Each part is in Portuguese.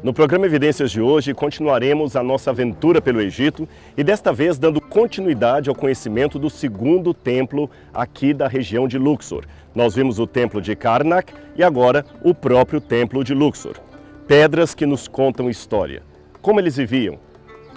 No programa Evidências de hoje, continuaremos a nossa aventura pelo Egito e desta vez dando continuidade ao conhecimento do segundo templo aqui da região de Luxor. Nós vimos o templo de Karnak e agora o próprio templo de Luxor. Pedras que nos contam história. Como eles viviam,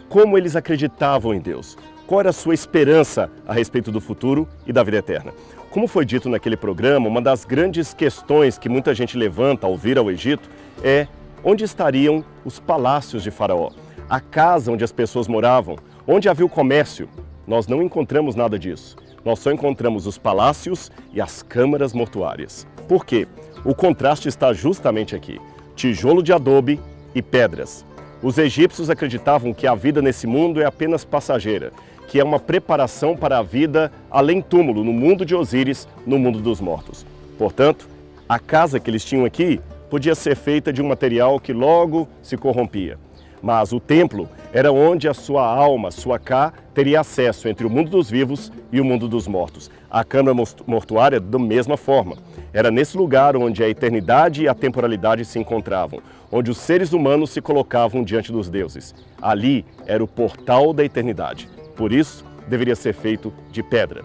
como eles acreditavam em Deus, qual era a sua esperança a respeito do futuro e da vida eterna. Como foi dito naquele programa, uma das grandes questões que muita gente levanta ao vir ao Egito é: onde estariam os palácios de Faraó? A casa onde as pessoas moravam? Onde havia o comércio? Nós não encontramos nada disso. Nós só encontramos os palácios e as câmaras mortuárias. Por quê? O contraste está justamente aqui. Tijolo de adobe e pedras. Os egípcios acreditavam que a vida nesse mundo é apenas passageira, que é uma preparação para a vida além túmulo, no mundo de Osíris, no mundo dos mortos. Portanto, a casa que eles tinham aqui podia ser feita de um material que logo se corrompia. Mas o templo era onde a sua alma, sua Ka, teria acesso entre o mundo dos vivos e o mundo dos mortos. A câmara mortuária, da mesma forma. Era nesse lugar onde a eternidade e a temporalidade se encontravam, onde os seres humanos se colocavam diante dos deuses. Ali era o portal da eternidade. Por isso, deveria ser feito de pedra.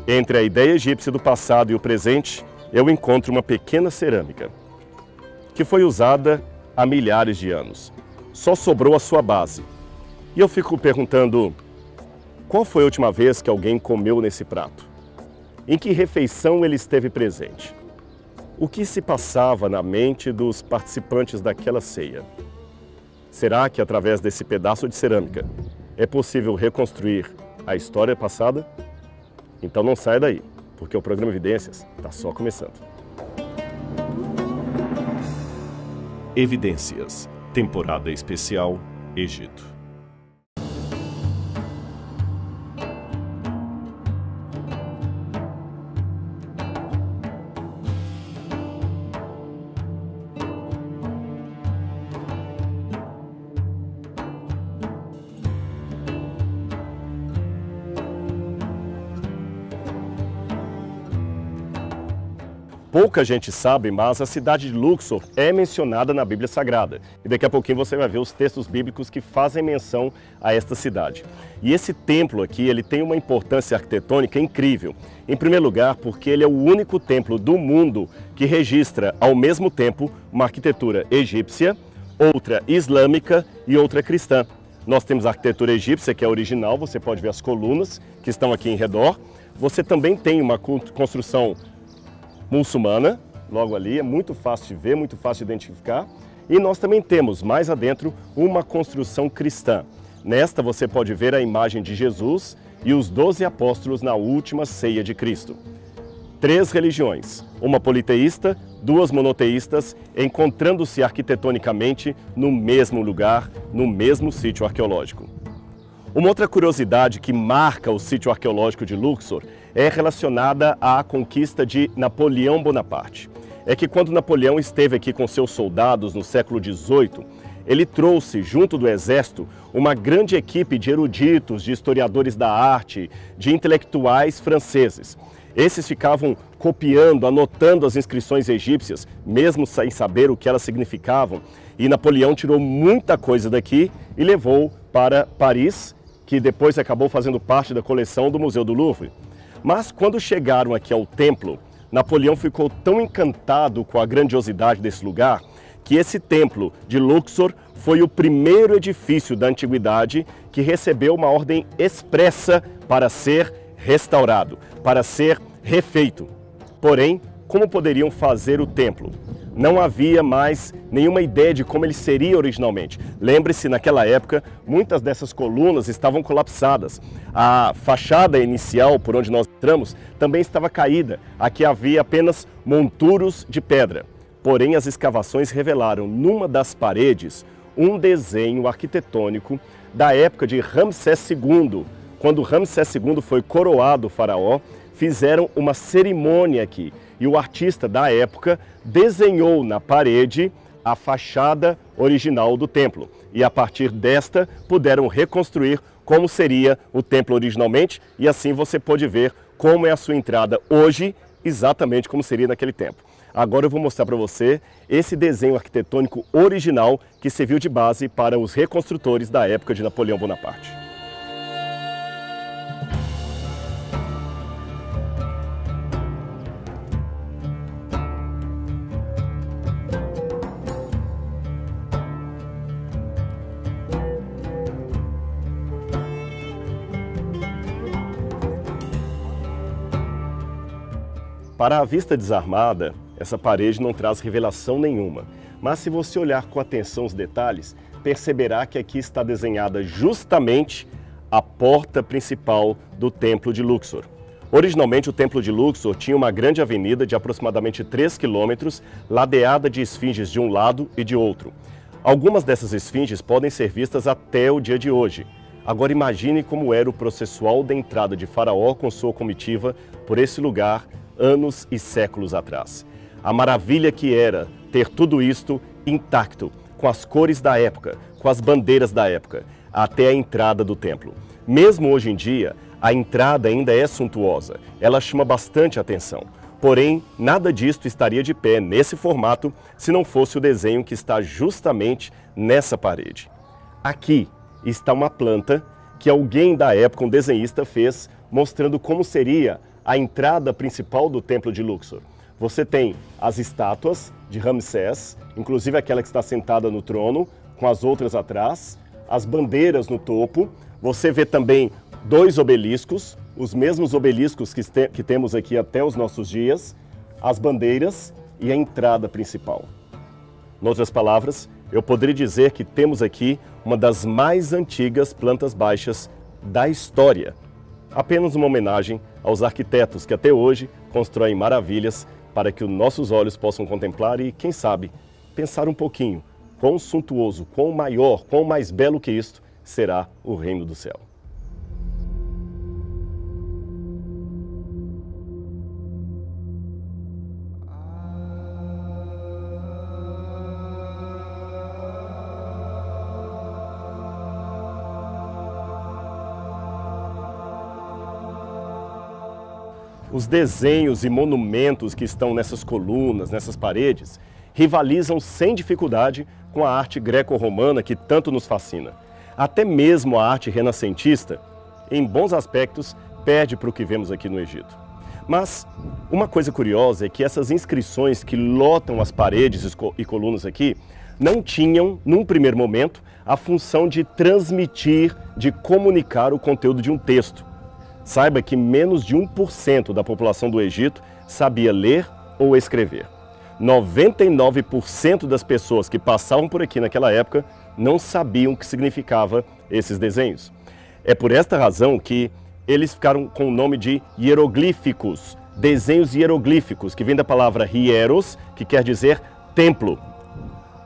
Entre a ideia egípcia do passado e o presente, eu encontro uma pequena cerâmica, que foi usada há milhares de anos. Só sobrou a sua base. E eu fico perguntando, qual foi a última vez que alguém comeu nesse prato? Em que refeição ele esteve presente? O que se passava na mente dos participantes daquela ceia? Será que através desse pedaço de cerâmica é possível reconstruir a história passada? Então não saia daí, porque o programa Evidências está só começando. Evidências, temporada especial Egito. Pouca gente sabe, mas a cidade de Luxor é mencionada na Bíblia Sagrada. E daqui a pouquinho você vai ver os textos bíblicos que fazem menção a esta cidade. E esse templo aqui, ele tem uma importância arquitetônica incrível. Em primeiro lugar, porque ele é o único templo do mundo que registra ao mesmo tempo uma arquitetura egípcia, outra islâmica e outra cristã. Nós temos a arquitetura egípcia, que é a original, você pode ver as colunas que estão aqui em redor. Você também tem uma construção muçulmana, logo ali, é muito fácil de ver, muito fácil de identificar. E nós também temos, mais adentro, uma construção cristã. Nesta você pode ver a imagem de Jesus e os 12 apóstolos na última ceia de Cristo. 3 religiões, uma politeísta, 2 monoteístas, encontrando-se arquitetonicamente no mesmo lugar, no mesmo sítio arqueológico. Uma outra curiosidade que marca o sítio arqueológico de Luxor é relacionada à conquista de Napoleão Bonaparte. É que quando Napoleão esteve aqui com seus soldados no século XVIII, ele trouxe junto do exército uma grande equipe de eruditos, de historiadores da arte, de intelectuais franceses. Esses ficavam copiando, anotando as inscrições egípcias, mesmo sem saber o que elas significavam. E Napoleão tirou muita coisa daqui e levou para Paris, que depois acabou fazendo parte da coleção do Museu do Louvre. Mas quando chegaram aqui ao templo, Napoleão ficou tão encantado com a grandiosidade desse lugar que esse templo de Luxor foi o primeiro edifício da antiguidade que recebeu uma ordem expressa para ser restaurado, para ser refeito. Porém, como poderiam fazer o templo? Não havia mais nenhuma ideia de como ele seria originalmente. Lembre-se, naquela época, muitas dessas colunas estavam colapsadas. A fachada inicial, por onde nós entramos, também estava caída. Aqui havia apenas monturos de pedra. Porém, as escavações revelaram, numa das paredes, um desenho arquitetônico da época de Ramsés II. Quando Ramsés II foi coroado faraó, fizeram uma cerimônia aqui. E o artista da época desenhou na parede a fachada original do templo. E a partir desta puderam reconstruir como seria o templo originalmente. E assim você pode ver como é a sua entrada hoje, exatamente como seria naquele tempo. Agora eu vou mostrar para você esse desenho arquitetônico original que serviu de base para os reconstrutores da época de Napoleão Bonaparte. Para a vista desarmada, essa parede não traz revelação nenhuma, mas se você olhar com atenção os detalhes, perceberá que aqui está desenhada justamente a porta principal do Templo de Luxor. Originalmente, o Templo de Luxor tinha uma grande avenida de aproximadamente 3 quilômetros, ladeada de esfinges de um lado e de outro. Algumas dessas esfinges podem ser vistas até o dia de hoje. Agora imagine como era o processual da entrada de Faraó com sua comitiva por esse lugar anos e séculos atrás. A maravilha que era ter tudo isto intacto, com as cores da época, com as bandeiras da época, até a entrada do templo. Mesmo hoje em dia, a entrada ainda é suntuosa, ela chama bastante atenção. Porém, nada disto estaria de pé nesse formato se não fosse o desenho que está justamente nessa parede. Aqui está uma planta que alguém da época, um desenhista, fez, mostrando como seria a entrada principal do Templo de Luxor. Você tem as estátuas de Ramsés, inclusive aquela que está sentada no trono, com as outras atrás, as bandeiras no topo. Você vê também 2 obeliscos, os mesmos obeliscos que temos aqui até os nossos dias, as bandeiras e a entrada principal. Em outras palavras, eu poderia dizer que temos aqui uma das mais antigas plantas baixas da história. Apenas uma homenagem aos arquitetos que até hoje constroem maravilhas para que os nossos olhos possam contemplar e, quem sabe, pensar um pouquinho quão suntuoso, quão maior, quão mais belo que isto será o reino do céu. Os desenhos e monumentos que estão nessas colunas, nessas paredes, rivalizam sem dificuldade com a arte greco-romana que tanto nos fascina. Até mesmo a arte renascentista, em bons aspectos, perde para o que vemos aqui no Egito. Mas uma coisa curiosa é que essas inscrições que lotam as paredes e colunas aqui não tinham, num primeiro momento, a função de transmitir, de comunicar o conteúdo de um texto. Saiba que menos de 1% da população do Egito sabia ler ou escrever. 99% das pessoas que passavam por aqui naquela época não sabiam o que significava esses desenhos. É por esta razão que eles ficaram com o nome de hieroglíficos, desenhos hieroglíficos, que vem da palavra hieros, que quer dizer templo.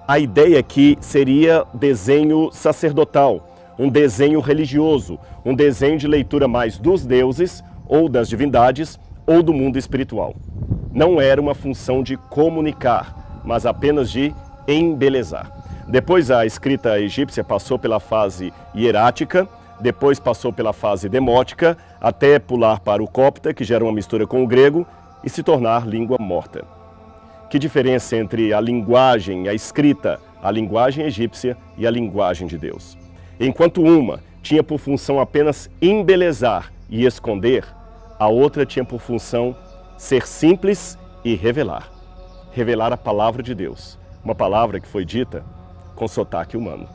A ideia aqui seria desenho sacerdotal, um desenho religioso, um desenho de leitura mais dos deuses ou das divindades ou do mundo espiritual. Não era uma função de comunicar, mas apenas de embelezar. Depois a escrita egípcia passou pela fase hierática, depois passou pela fase demótica, até pular para o copta, que gera uma mistura com o grego, e se tornar língua morta. Que diferença entre a linguagem, a escrita, a linguagem egípcia e a linguagem de Deus? Enquanto uma tinha por função apenas embelezar e esconder, a outra tinha por função ser simples e revelar. Revelar a palavra de Deus, uma palavra que foi dita com sotaque humano.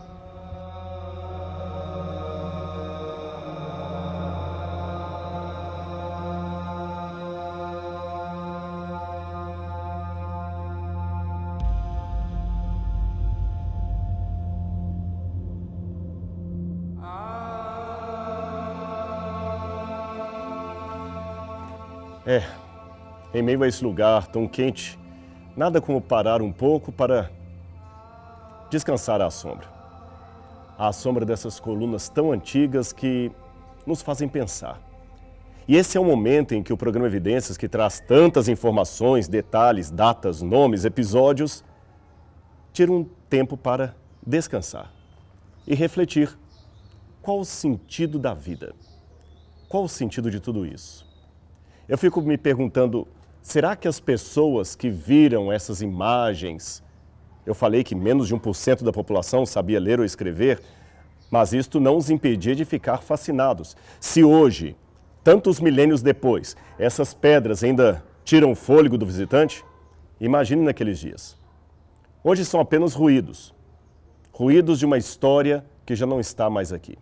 Em meio a esse lugar tão quente, nada como parar um pouco para descansar à sombra. À sombra dessas colunas tão antigas que nos fazem pensar. E esse é o momento em que o programa Evidências, que traz tantas informações, detalhes, datas, nomes, episódios, tira um tempo para descansar e refletir. Qual o sentido da vida? Qual o sentido de tudo isso? Eu fico me perguntando, Será que as pessoas que viram essas imagens, eu falei que menos de 1% da população sabia ler ou escrever, mas isto não os impedia de ficar fascinados. Se hoje, tantos milênios depois, essas pedras ainda tiram o fôlego do visitante, imagine naqueles dias. Hoje são apenas ruídos. Ruídos de uma história que já não está mais aqui.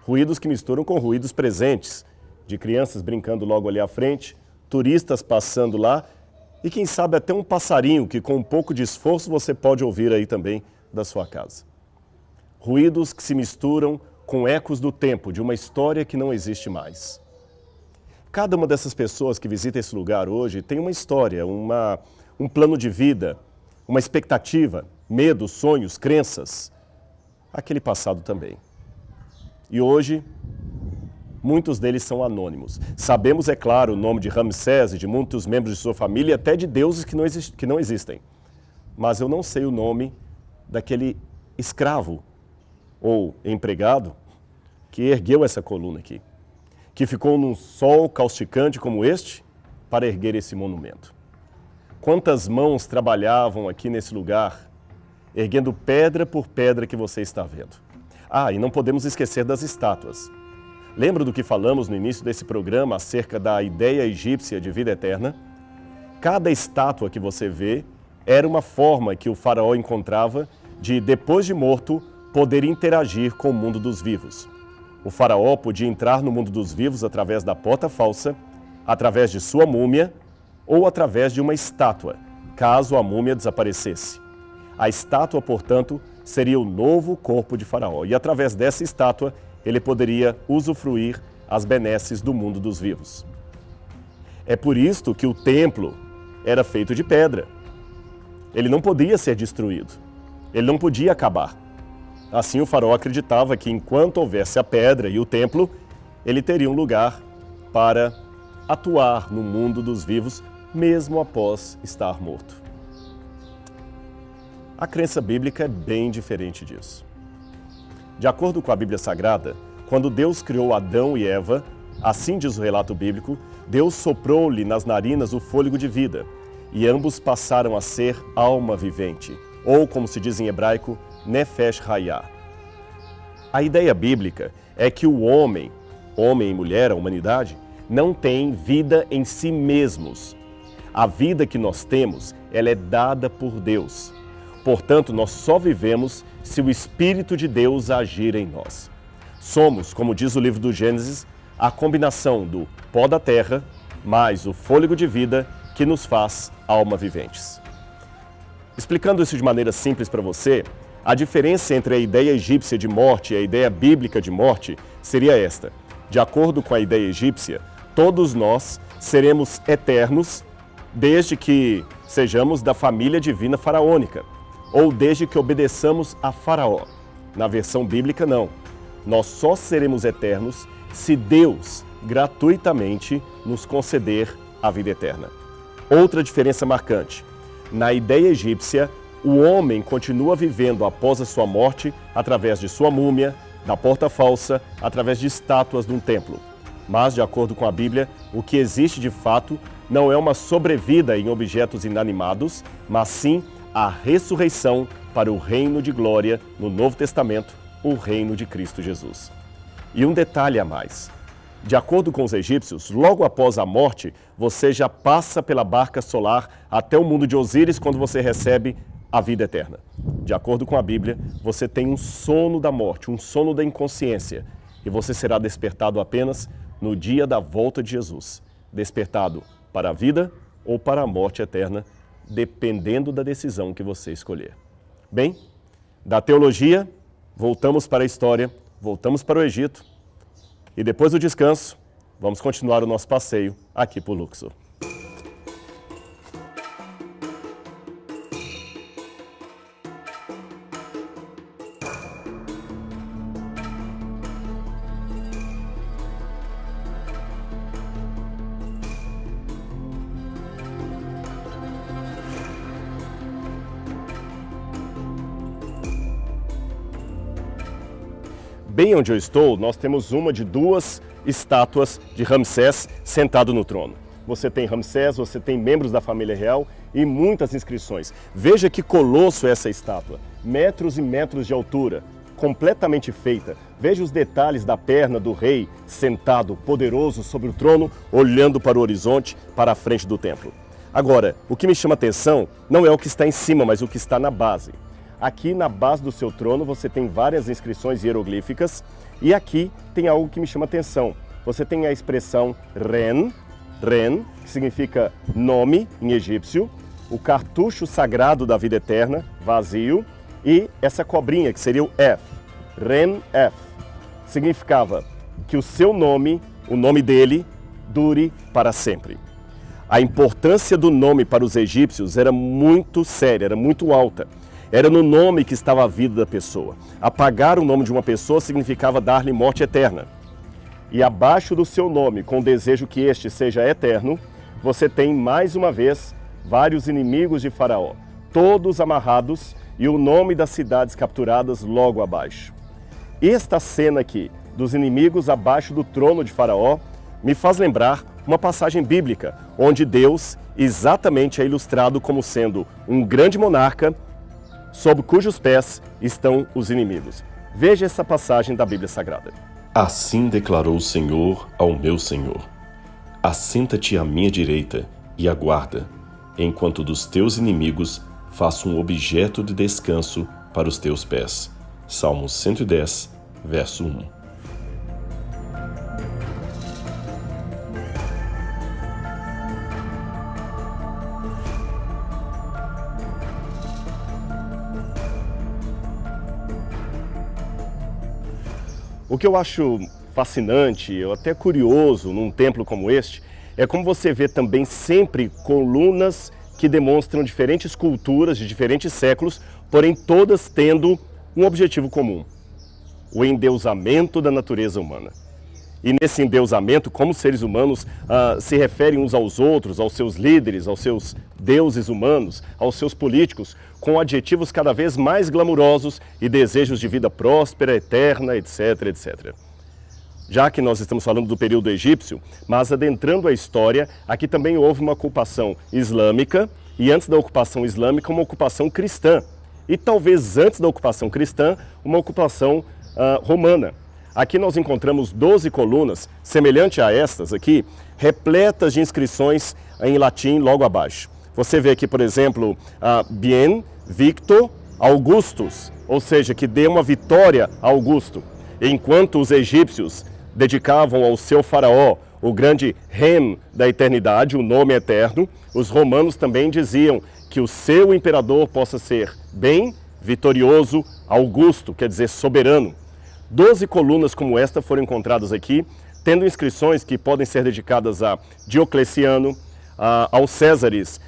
Ruídos que misturam com ruídos presentes, de crianças brincando logo ali à frente, turistas passando lá e quem sabe até um passarinho que com um pouco de esforço você pode ouvir aí também da sua casa. Ruídos que se misturam com ecos do tempo, de uma história que não existe mais. Cada uma dessas pessoas que visita esse lugar hoje tem uma história, um plano de vida, uma expectativa, medos, sonhos, crenças. Aquele passado também. E hoje, muitos deles são anônimos. Sabemos, é claro, o nome de Ramsés e de muitos membros de sua família, até de deuses que não existem. Mas eu não sei o nome daquele escravo ou empregado que ergueu essa coluna aqui, que ficou num sol causticante como este para erguer esse monumento. Quantas mãos trabalhavam aqui nesse lugar, erguendo pedra por pedra que você está vendo. Ah, e não podemos esquecer das estátuas. Lembra do que falamos no início desse programa acerca da ideia egípcia de vida eterna? Cada estátua que você vê era uma forma que o faraó encontrava de, depois de morto, poder interagir com o mundo dos vivos. O faraó podia entrar no mundo dos vivos através da porta falsa, através de sua múmia ou através de uma estátua, caso a múmia desaparecesse. A estátua, portanto, seria o novo corpo de faraó e através dessa estátua ele poderia usufruir as benesses do mundo dos vivos. É por isto que o templo era feito de pedra. Ele não podia ser destruído, ele não podia acabar. Assim o faraó acreditava que enquanto houvesse a pedra e o templo, ele teria um lugar para atuar no mundo dos vivos, mesmo após estar morto. A crença bíblica é bem diferente disso. De acordo com a Bíblia Sagrada, quando Deus criou Adão e Eva, assim diz o relato bíblico, Deus soprou-lhe nas narinas o fôlego de vida, e ambos passaram a ser alma vivente, ou como se diz em hebraico, Nefesh Hayah. A ideia bíblica é que o homem e mulher, a humanidade, não tem vida em si mesmos. A vida que nós temos, ela é dada por Deus. Portanto, nós só vivemos se o Espírito de Deus agir em nós. Somos, como diz o livro do Gênesis, a combinação do pó da terra mais o fôlego de vida que nos faz alma viventes. Explicando isso de maneira simples para você, a diferença entre a ideia egípcia de morte e a ideia bíblica de morte seria esta. De acordo com a ideia egípcia, todos nós seremos eternos desde que sejamos da família divina faraônica, ou desde que obedeçamos a Faraó. Na versão bíblica, não. Nós só seremos eternos se Deus gratuitamente nos conceder a vida eterna. Outra diferença marcante. Na ideia egípcia, o homem continua vivendo após a sua morte através de sua múmia, da porta falsa, através de estátuas de um templo. Mas, de acordo com a Bíblia, o que existe de fato não é uma sobrevida em objetos inanimados, mas sim a ressurreição para o reino de glória no Novo Testamento, o reino de Cristo Jesus. E um detalhe a mais. De acordo com os egípcios, logo após a morte, você já passa pela barca solar até o mundo de Osíris quando você recebe a vida eterna. De acordo com a Bíblia, você tem um sono da morte, um sono da inconsciência, e você será despertado apenas no dia da volta de Jesus, despertado para a vida ou para a morte eterna, dependendo da decisão que você escolher. Bem, da teologia, voltamos para a história, voltamos para o Egito e depois do descanso, vamos continuar o nosso passeio aqui por Luxor. Bem onde eu estou, nós temos uma de duas estátuas de Ramsés sentado no trono. você tem Ramsés, você tem membros da família real e muitas inscrições. Veja que colosso é essa estátua, metros e metros de altura, completamente feita. Veja os detalhes da perna do rei sentado, poderoso sobre o trono, olhando para o horizonte, para a frente do templo. Agora, o que me chama a atenção não é o que está em cima, mas o que está na base. Aqui na base do seu trono você tem várias inscrições hieroglíficas e aqui tem algo que me chama a atenção. Você tem a expressão Ren, que significa nome em egípcio, o cartucho sagrado da vida eterna, vazio, e essa cobrinha que seria o F, Ren F, significava que o seu nome, o nome dele, dure para sempre. A importância do nome para os egípcios era muito séria, era muito alta. Era no nome que estava a vida da pessoa. Apagar o nome de uma pessoa significava dar-lhe morte eterna. E abaixo do seu nome, com o desejo que este seja eterno, você tem mais uma vez vários inimigos de Faraó, todos amarrados e o nome das cidades capturadas logo abaixo. Esta cena aqui, dos inimigos abaixo do trono de Faraó, me faz lembrar uma passagem bíblica, onde Deus exatamente é ilustrado como sendo um grande monarca, sob cujos pés estão os inimigos. Veja essa passagem da Bíblia Sagrada. Assim declarou o Senhor ao meu Senhor: assenta-te à minha direita e aguarda, enquanto dos teus inimigos faço um objeto de descanso para os teus pés. Salmos 110, verso 1. O que eu acho fascinante, ou até curioso num templo como este, é como você vê também sempre colunas que demonstram diferentes culturas de diferentes séculos, porém todas tendo um objetivo comum: o endeusamento da natureza humana. E nesse endeusamento, como seres humanos se referem uns aos outros, aos seus líderes, aos seus deuses humanos, aos seus políticos, com adjetivos cada vez mais glamurosos e desejos de vida próspera, eterna, etc, etc. Já que nós estamos falando do período egípcio, mas adentrando a história, aqui também houve uma ocupação islâmica, e antes da ocupação islâmica, uma ocupação cristã. E talvez antes da ocupação cristã, uma ocupação romana. Aqui nós encontramos 12 colunas, semelhante a estas aqui, repletas de inscrições em latim logo abaixo. Você vê aqui, por exemplo, Bien Victor Augustus, ou seja, que dê uma vitória a Augusto. Enquanto os egípcios dedicavam ao seu faraó o grande Rem da eternidade, o nome eterno, os romanos também diziam que o seu imperador possa ser bem vitorioso Augusto, quer dizer soberano. 12 colunas como esta foram encontradas aqui, tendo inscrições que podem ser dedicadas a Diocleciano, aos Césares,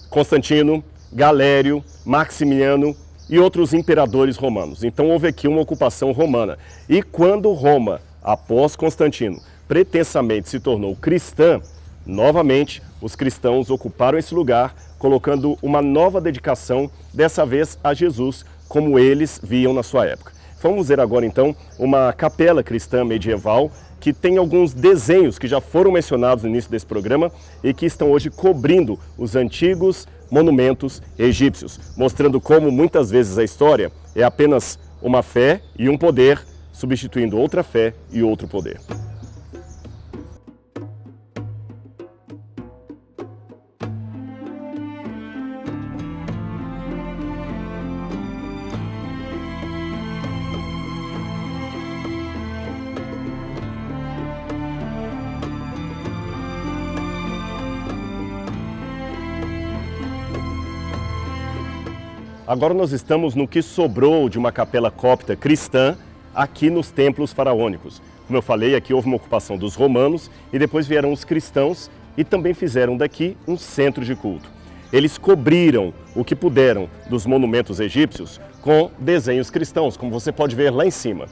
Constantino, Galério, Maximiano e outros imperadores romanos. Então houve aqui uma ocupação romana. E quando Roma, após Constantino, pretensamente se tornou cristã, novamente os cristãos ocuparam esse lugar, colocando uma nova dedicação, dessa vez a Jesus, como eles viam na sua época. Vamos ver agora então uma capela cristã medieval que tem alguns desenhos que já foram mencionados no início desse programa e que estão hoje cobrindo os antigos monumentos egípcios, mostrando como muitas vezes a história é apenas uma fé e um poder, substituindo outra fé e outro poder. Agora nós estamos no que sobrou de uma capela cópita cristã aqui nos templos faraônicos. Como eu falei, aqui houve uma ocupação dos romanos e depois vieram os cristãos e também fizeram daqui um centro de culto. Eles cobriram o que puderam dos monumentos egípcios com desenhos cristãos, como você pode ver lá em cima.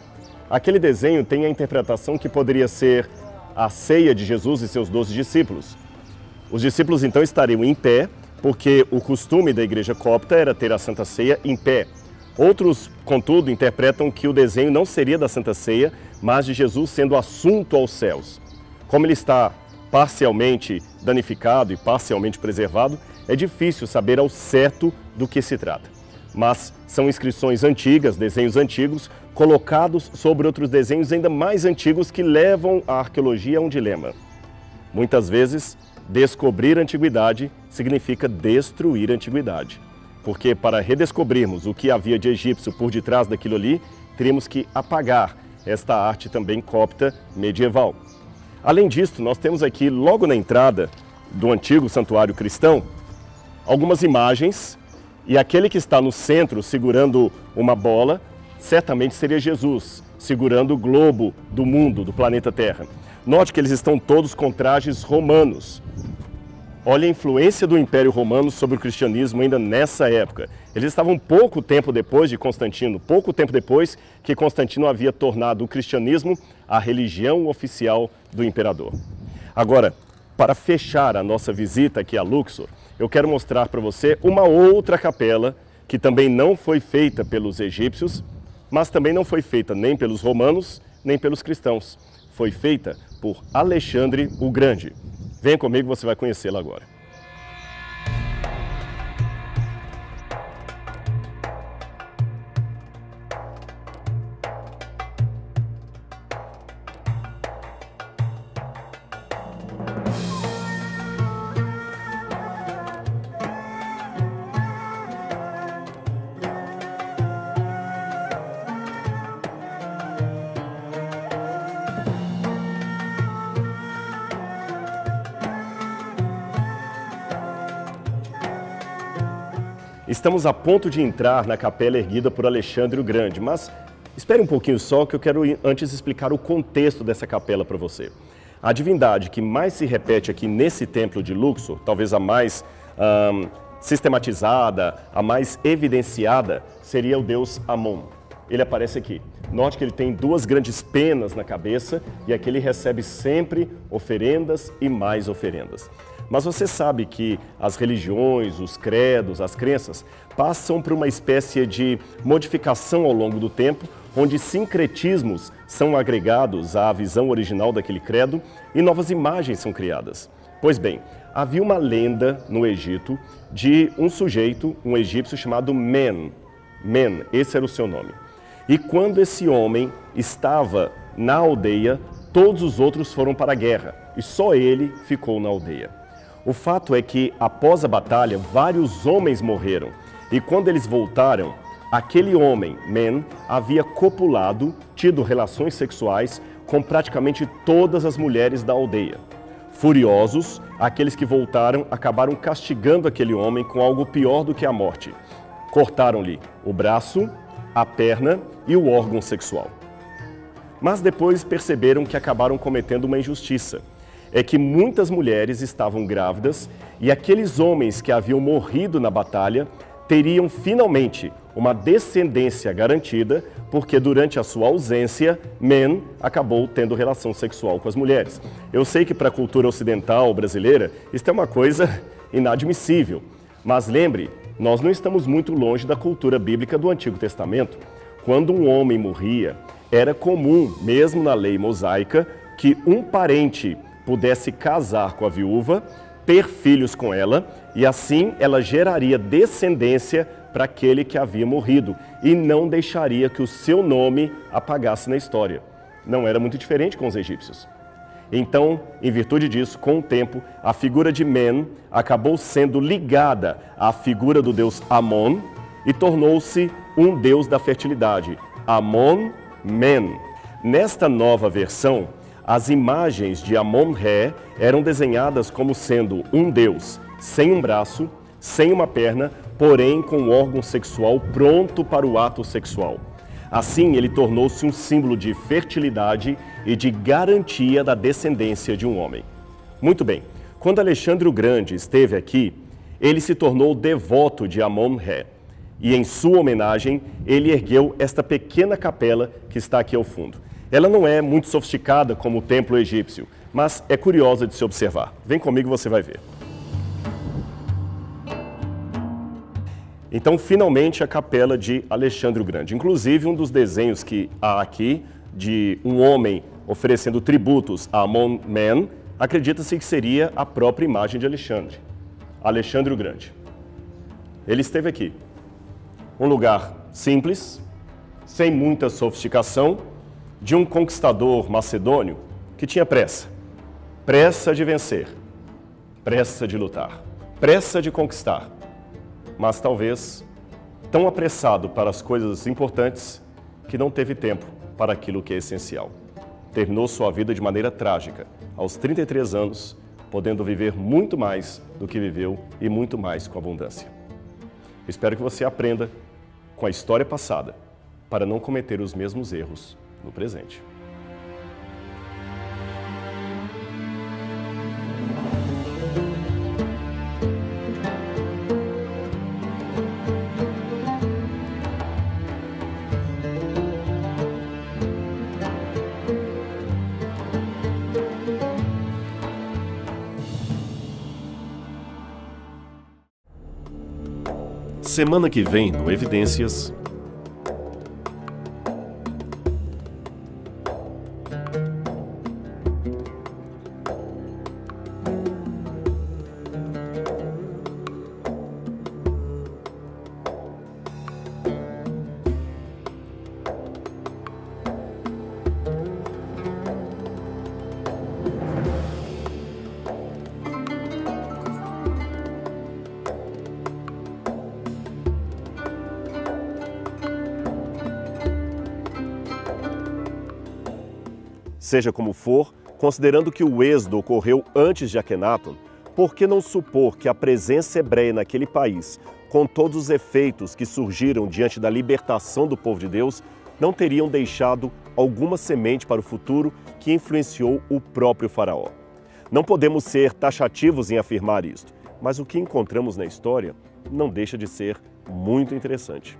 Aquele desenho tem a interpretação que poderia ser a ceia de Jesus e seus 12 discípulos. Os discípulos então estariam em pé, porque o costume da igreja copta era ter a Santa Ceia em pé. Outros, contudo, interpretam que o desenho não seria da Santa Ceia, mas de Jesus sendo assunto aos céus. Como ele está parcialmente danificado e parcialmente preservado, é difícil saber ao certo do que se trata. Mas são inscrições antigas, desenhos antigos, colocados sobre outros desenhos ainda mais antigos que levam a arqueologia a um dilema. Muitas vezes, descobrir a antiguidade significa destruir a antiguidade. Porque para redescobrirmos o que havia de egípcio por detrás daquilo ali, teríamos que apagar esta arte também copta medieval. Além disso, nós temos aqui, logo na entrada do antigo santuário cristão, algumas imagens, e aquele que está no centro segurando uma bola, certamente seria Jesus, segurando o globo do mundo, do planeta Terra. Note que eles estão todos com trajes romanos. Olha a influência do Império Romano sobre o cristianismo ainda nessa época. Eles estavam pouco tempo depois de Constantino, pouco tempo depois que Constantino havia tornado o cristianismo a religião oficial do imperador. Agora, para fechar a nossa visita aqui a Luxor, eu quero mostrar para você uma outra capela que também não foi feita pelos egípcios, mas também não foi feita nem pelos romanos, nem pelos cristãos. Foi feita por Alexandre o Grande. Venha comigo, você vai conhecê-la agora. Estamos a ponto de entrar na capela erguida por Alexandre o Grande, mas espere um pouquinho só que eu quero antes explicar o contexto dessa capela para você. A divindade que mais se repete aqui nesse templo de Luxor, talvez a mais sistematizada, a mais evidenciada, seria o deus Amon. Ele aparece aqui. Note que ele tem duas grandes penas na cabeça e aqui ele recebe sempre oferendas e mais oferendas. Mas você sabe que as religiões, os credos, as crenças passam por uma espécie de modificação ao longo do tempo, onde sincretismos são agregados à visão original daquele credo e novas imagens são criadas. Pois bem, havia uma lenda no Egito de um sujeito, um egípcio chamado Men. Men, esse era o seu nome. E quando esse homem estava na aldeia, todos os outros foram para a guerra e só ele ficou na aldeia. O fato é que, após a batalha, vários homens morreram. E quando eles voltaram, aquele homem, Men, havia copulado, tido relações sexuais com praticamente todas as mulheres da aldeia. Furiosos, aqueles que voltaram acabaram castigando aquele homem com algo pior do que a morte. Cortaram-lhe o braço, a perna e o órgão sexual. Mas depois perceberam que acabaram cometendo uma injustiça. É que muitas mulheres estavam grávidas e aqueles homens que haviam morrido na batalha teriam finalmente uma descendência garantida, porque durante a sua ausência, Men acabou tendo relação sexual com as mulheres. Eu sei que para a cultura ocidental brasileira, isso é uma coisa inadmissível, mas lembre, nós não estamos muito longe da cultura bíblica do Antigo Testamento. Quando um homem morria, era comum, mesmo na lei mosaica, que um parente pudesse casar com a viúva, ter filhos com ela, e assim ela geraria descendência para aquele que havia morrido, e não deixaria que o seu nome apagasse na história. Não era muito diferente com os egípcios. Então, em virtude disso, com o tempo, a figura de Men acabou sendo ligada à figura do deus Amon, e tornou-se um deus da fertilidade, Amon-Men. Nesta nova versão, as imagens de Amon-Ré eram desenhadas como sendo um deus sem um braço, sem uma perna, porém com um órgão sexual pronto para o ato sexual. Assim, ele tornou-se um símbolo de fertilidade e de garantia da descendência de um homem. Muito bem, quando Alexandre o Grande esteve aqui, ele se tornou devoto de Amon-Ré. E em sua homenagem, ele ergueu esta pequena capela que está aqui ao fundo. Ela não é muito sofisticada como o templo egípcio, mas é curiosa de se observar. Vem comigo, você vai ver. Então, finalmente, a capela de Alexandre o Grande. Inclusive, um dos desenhos que há aqui, de um homem oferecendo tributos a Amon-Men, Acredita-se que seria a própria imagem de Alexandre, Alexandre o Grande. Ele esteve aqui, um lugar simples, sem muita sofisticação, de um conquistador macedônio que tinha pressa, pressa de vencer, pressa de lutar, pressa de conquistar, mas talvez tão apressado para as coisas importantes que não teve tempo para aquilo que é essencial. Terminou sua vida de maneira trágica, aos 33 anos, podendo viver muito mais do que viveu e muito mais com abundância. Espero que você aprenda com a história passada para não cometer os mesmos erros no presente. Semana que vem no Evidências. Seja como for, considerando que o êxodo ocorreu antes de Akenaton, por que não supor que a presença hebreia naquele país, com todos os efeitos que surgiram diante da libertação do povo de Deus, não teriam deixado alguma semente para o futuro que influenciou o próprio faraó? Não podemos ser taxativos em afirmar isto, mas o que encontramos na história não deixa de ser muito interessante.